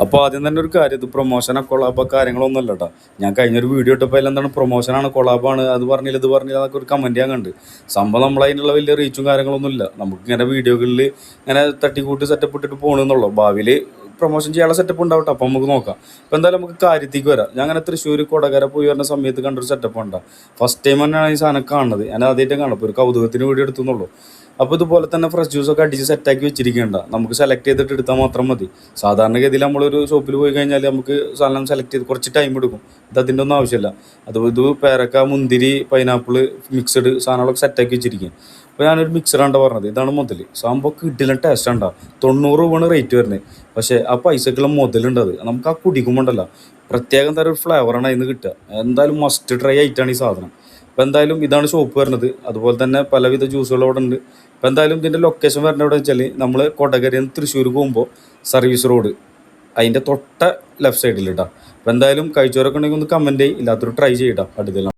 അപ്പോൾ ആദ്യം തന്നെ ഒരു കാര്യം, ഇത് പ്രൊമോഷനോ കൊളാബോ കാര്യങ്ങളൊന്നും അല്ല കേട്ടോ. ഞാൻ കഴിഞ്ഞൊരു വീഡിയോ ഇട്ടപ്പോൾ എന്താണ് പ്രൊമോഷനാണ് കൊളാബാണ് അത് പറഞ്ഞില്ല ഇത് പറഞ്ഞില്ല എന്നൊക്കെ ഒരു കമൻറ്റ് ഞാൻ കണ്ട്. സംഭവം നമ്മളതിനുള്ള വലിയ റീച്ചും കാര്യങ്ങളൊന്നും ഇല്ല. നമുക്ക് ഇങ്ങനെ വീഡിയോകളിൽ ഇങ്ങനെ തട്ടിക്കൂട്ടി സെറ്റപ്പ് ഇട്ടിട്ട് പോകണമെന്നുള്ളൂ. ഭാവിയിൽ പ്രൊമോഷൻ ചെയ്യാനുള്ള സെറ്റപ്പ് ഉണ്ടാവട്ടെ, അപ്പോൾ നമുക്ക് നോക്കാം. അപ്പോൾ എന്തായാലും നമുക്ക് കാര്യത്തേക്ക് വരാം. ഞാൻ അങ്ങനെ തൃശ്ശൂർ കൊടകര പോയി വരുന്ന സമയത്ത് കണ്ടൊരു സെറ്റപ്പ് ഉണ്ടാകും. ഫസ്റ്റ് ടൈം തന്നെയാണ് ഈ സാധനം കാണുന്നത്. ഞാൻ ആദ്യമായിട്ട് കാണും. അപ്പോൾ ഒരു കൗതുകത്തിന് വീഡിയോ എടുത്തുന്നുള്ളൂ. അപ്പോൾ ഇതുപോലെ തന്നെ ഫ്രഷ് ജ്യൂസൊക്കെ അടിച്ച് സെറ്റാക്കി വെച്ചിരിക്കേണ്ട, നമുക്ക് സെലക്ട് ചെയ്തിട്ട് എടുത്താൽ മാത്രം മതി. സാധാരണഗതിയിൽ നമ്മളൊരു ഷോപ്പിൽ പോയി കഴിഞ്ഞാൽ നമുക്ക് സാധനം സെലക്ട് ചെയ്ത് കുറച്ച് ടൈം എടുക്കും. അതിൻ്റെ ഒന്നും ആവശ്യമില്ല. ഇത് പേരക്ക, മുന്തിരി, പൈനാപ്പിൾ മിക്സഡ് സാധനങ്ങളൊക്കെ സെറ്റാക്കി വെച്ചിരിക്കും. അപ്പോൾ ഞാനൊരു മിക്സറാണ് പറഞ്ഞത്. ഇതാണ് മുതൽ. സംഭവം കിട്ടില്ല ടേസ്റ്റ് ഉണ്ടാവും. 90 രൂപയാണ് റേറ്റ് വരുന്നത്. പക്ഷേ ആ പൈസക്കുള്ള മുതലുണ്ടത്. നമുക്ക് ആ കുടിക്കുമ്പോണ്ടല്ലോ പ്രത്യേകം തരം ഒരു ഫ്ലേവറാണ് അതിന് കിട്ടുക. എന്തായാലും മസ്റ്റ് ട്രൈ ആയിട്ടാണ് ഈ സാധനം. അപ്പോൾ എന്തായാലും ഇതാണ് ഷോപ്പ് വരുന്നത്. അതുപോലെ തന്നെ പലവിധ ജ്യൂസുകൾ അവിടെ ഉണ്ട്. അപ്പോൾ എന്തായാലും ഇതിൻ്റെ ലൊക്കേഷൻ വരുന്നത് എവിടെ വെച്ചാൽ നമ്മൾ കൊടകരയിൽ നിന്ന് തൃശ്ശൂർ പോകുമ്പോൾ സർവീസ് റോഡ് അതിൻ്റെ തൊട്ട ലെഫ്റ്റ് സൈഡിൽ ഇട്ടാം. അപ്പോൾ എന്തായാലും കഴിച്ചവരൊക്കെ ഉണ്ടെങ്കിൽ ഒന്ന് കമൻറ്റ് ചെയ്യും. ഇല്ലാത്തൊരു ട്രൈ ചെയ്യട്ടോ അടുത്തെല്ലാം.